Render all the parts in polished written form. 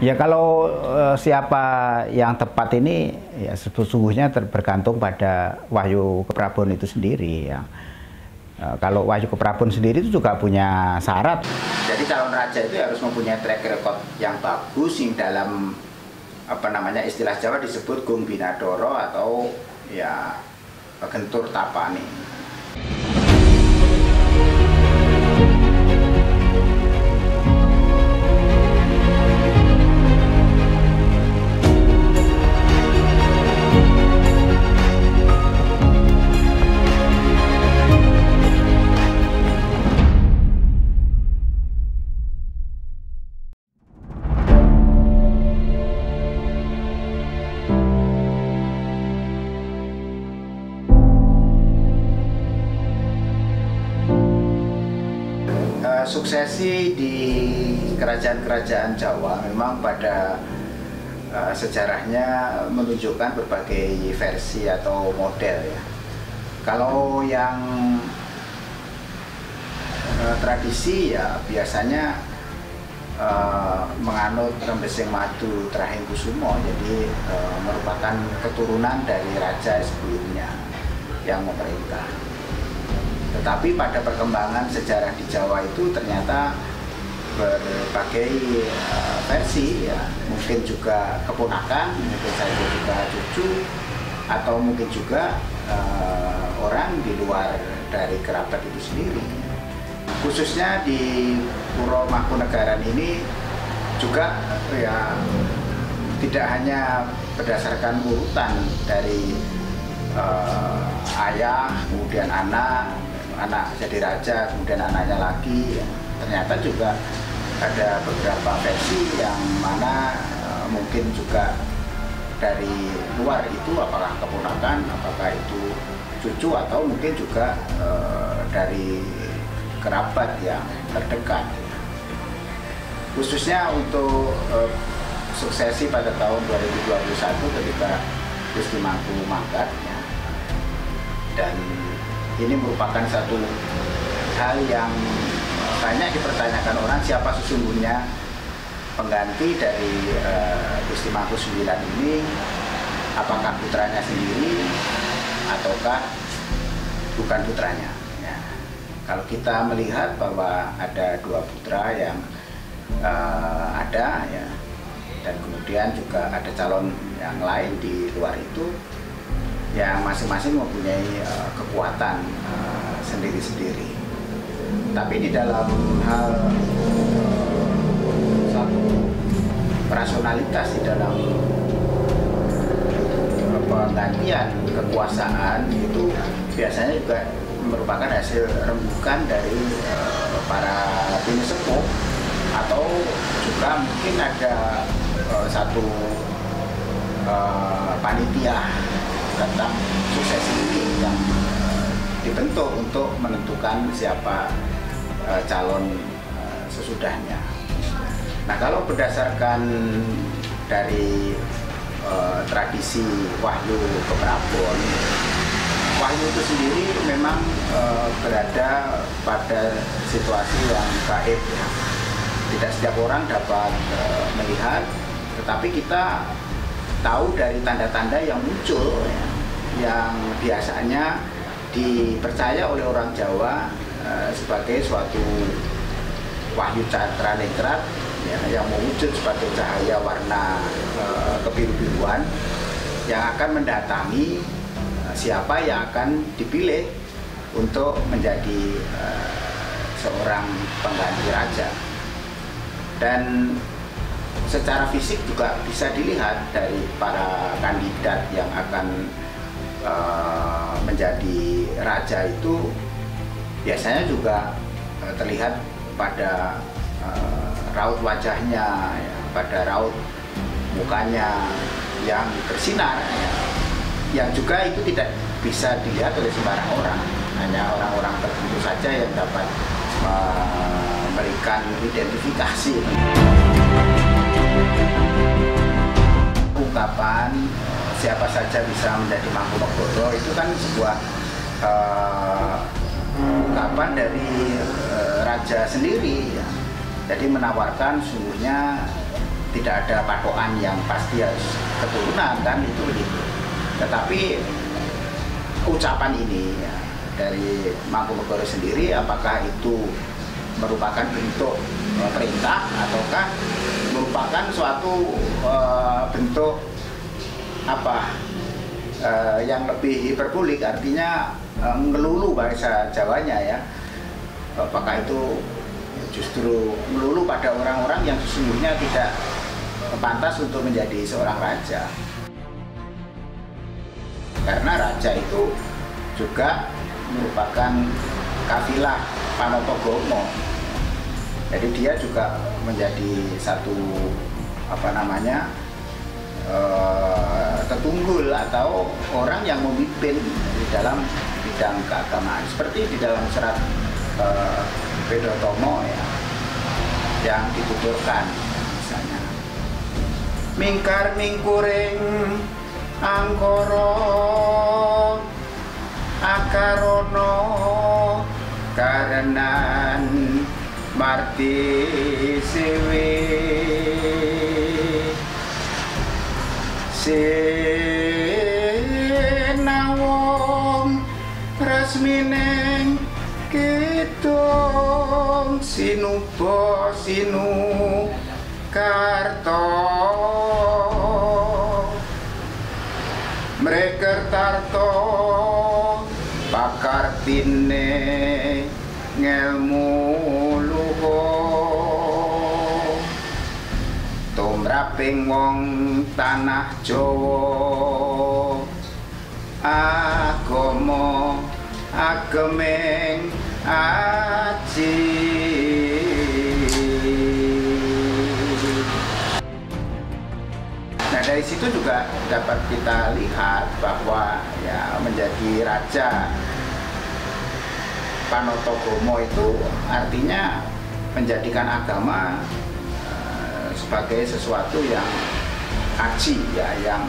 Ya kalau siapa yang tepat ini ya sesungguhnya bergantung pada Wahyu Keprabon itu sendiri ya. Kalau Wahyu Keprabon sendiri itu juga punya syarat. Jadi calon raja itu harus mempunyai track record yang bagus yang dalam istilah Jawa disebut gung binadoro atau ya gentur tapani. Suksesi di kerajaan-kerajaan Jawa memang pada sejarahnya menunjukkan berbagai versi atau model ya. Kalau yang tradisi ya biasanya menganut Rembesing Madu Trahing Kusumo, jadi merupakan keturunan dari raja sebelumnya yang memerintah. Tetapi pada perkembangan sejarah di Jawa itu ternyata berbagai versi ya, mungkin juga keponakan, mungkin saja juga cucu, atau mungkin juga orang di luar dari kerabat itu sendiri. Khususnya di Puro Mangkunagaran ini juga ya tidak hanya berdasarkan urutan dari ayah, kemudian anak jadi raja, kemudian anaknya lagi ya. Ternyata juga ada beberapa versi yang mana mungkin juga dari luar itu, apakah keponakan, apakah itu cucu, atau mungkin juga dari kerabat yang terdekat. Khususnya untuk suksesi pada tahun 2021 ketika Gusti Mangku mangkat ya. Dan ini merupakan satu hal yang banyak dipertanyakan orang, siapa sesungguhnya pengganti dari Gusti Mangku IX ini, apakah putranya sendiri ataukah bukan putranya ya. Kalau kita melihat bahwa ada dua putra yang ada ya, dan kemudian juga ada calon yang lain di luar itu yang masing-masing mempunyai kekuatan sendiri-sendiri. Tapi di dalam hal satu rasionalitas di dalam penggantian kekuasaan itu biasanya juga merupakan hasil rembukan dari para bini sepuh, atau juga mungkin ada satu panitia tentang suksesi ini yang dibentuk untuk menentukan siapa calon sesudahnya. Nah, kalau berdasarkan dari tradisi Wahyu Keprabon, Wahyu itu sendiri memang berada pada situasi yang gaib ya. Tidak setiap orang dapat melihat, tetapi kita tahu dari tanda-tanda yang muncul ya, yang biasanya dipercaya oleh orang Jawa sebagai suatu wahyu cakra ningrat ya, yang mewujud sebagai cahaya warna kebiru-biruan yang akan mendatangi siapa yang akan dipilih untuk menjadi seorang pengganti raja. Dan secara fisik juga bisa dilihat dari para kandidat yang akan menjadi raja itu biasanya juga terlihat pada raut wajahnya, ya, pada raut mukanya yang bersinar, ya, yang juga itu tidak bisa dilihat oleh sembarang orang, hanya orang-orang tertentu saja yang dapat memberikan identifikasi. Ungkapan siapa saja bisa menjadi Mangkunegara itu kan sebuah ungkapan dari raja sendiri ya. Jadi menawarkan sungguhnya tidak ada patokan yang pasti harus keturunan kan itu begitu. Tetapi ucapan ini ya, dari Mangkunegoro sendiri apakah itu merupakan bentuk perintah ataukah merupakan suatu bentuk apa yang lebih hiperbolik, artinya ngelulu bahasa Jawanya ya. Apakah itu justru melulu pada orang-orang yang sesungguhnya tidak pantas untuk menjadi seorang raja. Karena raja itu juga merupakan kafilah Panotogomo. Jadi dia juga menjadi satu tetunggul atau orang yang memimpin di dalam bidang keagamaan. Seperti di dalam serat Pedotomo ya, yang dituturkan misalnya mingkar mingkuring angkoro akarono karenan marti siwi sinawong resmineng kidung sinuba sinu karto mreker tarto pakartine ngelmu luhur tumraping wong tanah Jawa agama agemeng aji. Nah dari situ juga dapat kita lihat bahwa ya menjadi raja Panotogomo itu artinya menjadikan agama sebagai sesuatu yang aji ya, yang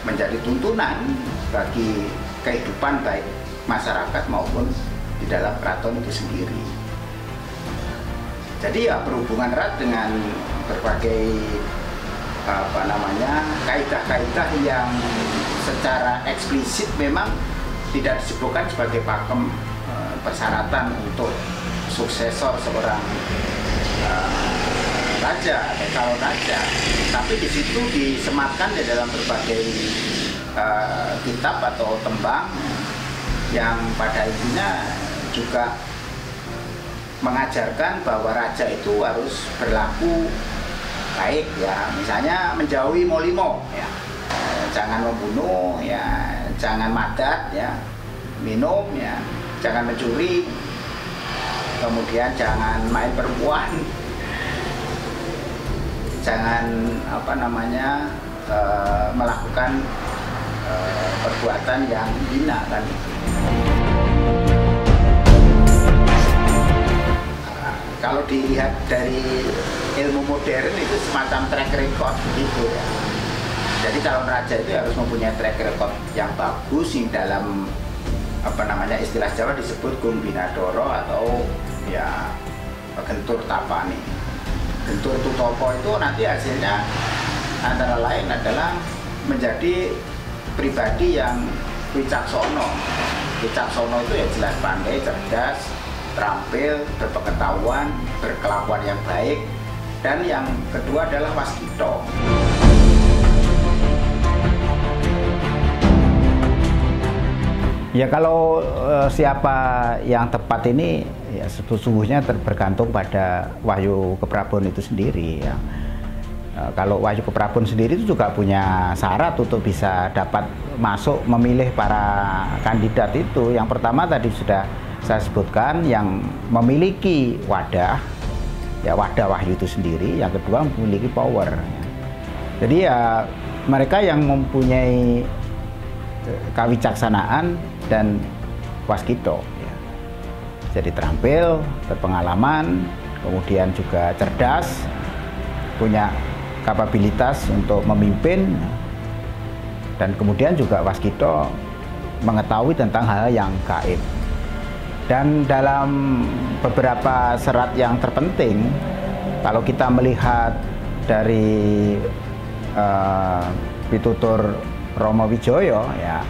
menjadi tuntunan bagi kehidupan baik masyarakat maupun di dalam keraton itu sendiri. Jadi ya berhubungan erat dengan berbagai kaidah-kaidah yang secara eksplisit memang tidak disebutkan sebagai pakem persyaratan untuk suksesor seorang raja atau calon raja, tapi di situ disematkan di dalam berbagai kitab atau tembang yang pada intinya juga mengajarkan bahwa raja itu harus berlaku baik ya, misalnya menjauhi molimo ya, jangan membunuh ya, jangan madat ya, minum ya, jangan mencuri, kemudian jangan main perempuan, jangan melakukan perbuatan yang hina kan. Kalau dilihat dari ilmu modern itu semacam track record begitu ya. Jadi calon raja itu harus mempunyai track record yang bagus yang dalam istilah Jawa disebut Gumbinadoro atau ya gentur tapani. Gentur tutopo itu nanti hasilnya antara lain adalah menjadi pribadi yang wicaksono. Wicaksono itu ya jelas pandai, cerdas, terampil, berpengetahuan, berkelakuan yang baik, dan yang kedua adalah waskito. Ya kalau siapa yang tepat ini ya sesungguhnya bergantung pada Wahyu Keprabon itu sendiri ya. Kalau Wahyu Keprabon sendiri itu juga punya syarat untuk bisa dapat masuk memilih para kandidat itu. Yang pertama tadi sudah saya sebutkan, yang memiliki wadah, ya wadah wahyu itu sendiri. Yang kedua memiliki power. Jadi ya mereka yang mempunyai kawicaksanaan dan waskito. Ya. Jadi terampil, berpengalaman, kemudian juga cerdas, punya kapabilitas untuk memimpin, dan kemudian juga waskito mengetahui tentang hal yang gaib. Dan dalam beberapa serat yang terpenting, kalau kita melihat dari pitutur Romo Wijoyo ya,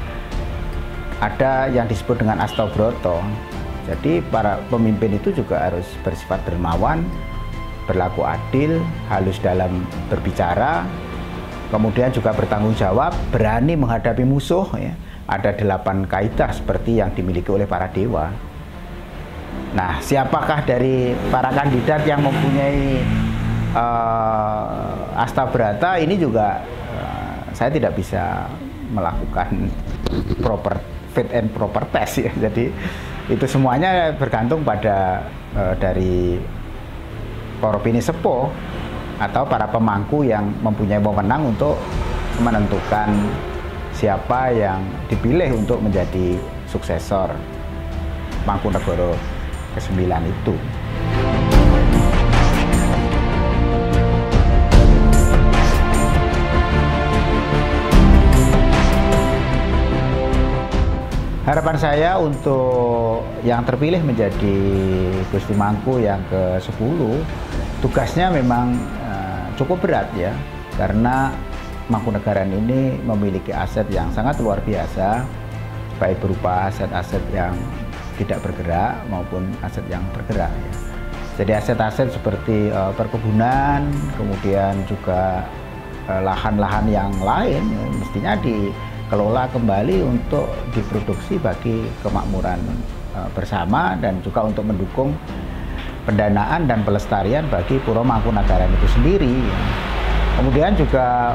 ada yang disebut dengan Astobroto. Jadi para pemimpin itu juga harus bersifat dermawan, berlaku adil, halus dalam berbicara, kemudian juga bertanggung jawab, berani menghadapi musuh ya. Ada 8 kaidah seperti yang dimiliki oleh para dewa. Nah, siapakah dari para kandidat yang mempunyai Astabrata ini juga saya tidak bisa melakukan fit and proper test ya. Jadi itu semuanya bergantung pada dari Koropini Sepo atau para pemangku yang mempunyai wewenang untuk menentukan siapa yang dipilih untuk menjadi suksesor Mangkunegara ke-9 itu. Harapan saya untuk yang terpilih menjadi Gusti Mangku yang ke-10, tugasnya memang cukup berat ya, karena Mangkunegaran ini memiliki aset yang sangat luar biasa, baik berupa aset-aset yang tidak bergerak maupun aset yang bergerak ya. Jadi aset-aset seperti perkebunan, kemudian juga lahan-lahan yang lain ya, mestinya dikelola kembali untuk diproduksi bagi kemakmuran bersama dan juga untuk mendukung pendanaan dan pelestarian bagi Puro Mangkunagaran itu sendiri ya. Kemudian juga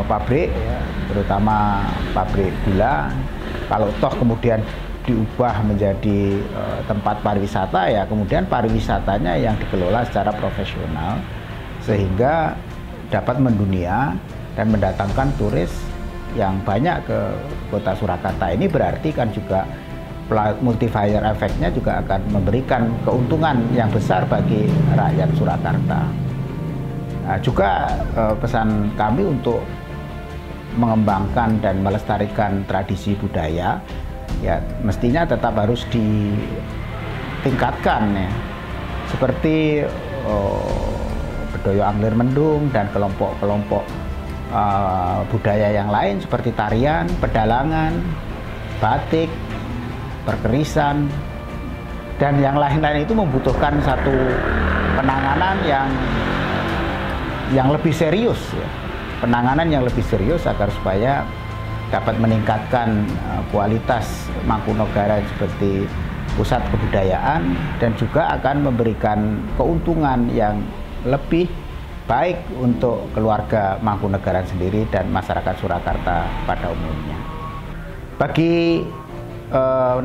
pabrik ya, terutama pabrik gula, kalau toh kemudian diubah menjadi tempat pariwisata ya, kemudian pariwisatanya yang dikelola secara profesional sehingga dapat mendunia dan mendatangkan turis yang banyak ke kota Surakarta. Ini berarti kan juga multiplier efeknya juga akan memberikan keuntungan yang besar bagi rakyat Surakarta. Nah, juga pesan kami untuk mengembangkan dan melestarikan tradisi budaya ya, mestinya tetap harus ditingkatkan ya, seperti Bedoyo Anglir Mendung dan kelompok-kelompok budaya yang lain seperti tarian, pedalangan, batik, perkerisan, dan yang lain-lain itu membutuhkan satu penanganan yang lebih serius ya. Penanganan yang lebih serius agar supaya dapat meningkatkan kualitas Mangkunegaran seperti pusat kebudayaan dan juga akan memberikan keuntungan yang lebih baik untuk keluarga Mangkunegaran sendiri dan masyarakat Surakarta pada umumnya. Bagi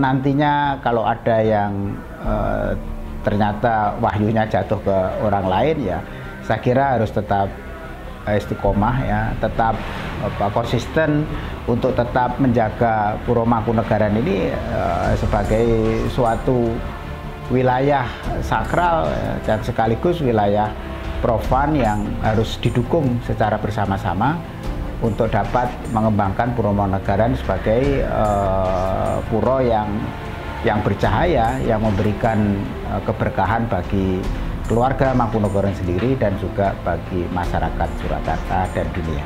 nantinya kalau ada yang ternyata wahyunya jatuh ke orang lain ya, saya kira harus tetap istiqomah ya, tetap konsisten untuk tetap menjaga Puro Mangkunegaran ini sebagai suatu wilayah sakral dan sekaligus wilayah profan yang harus didukung secara bersama-sama untuk dapat mengembangkan Puro Mangkunegaran sebagai puro yang bercahaya, yang memberikan keberkahan bagi keluarga Mangkunegaran sendiri dan juga bagi masyarakat Surakarta dan dunia.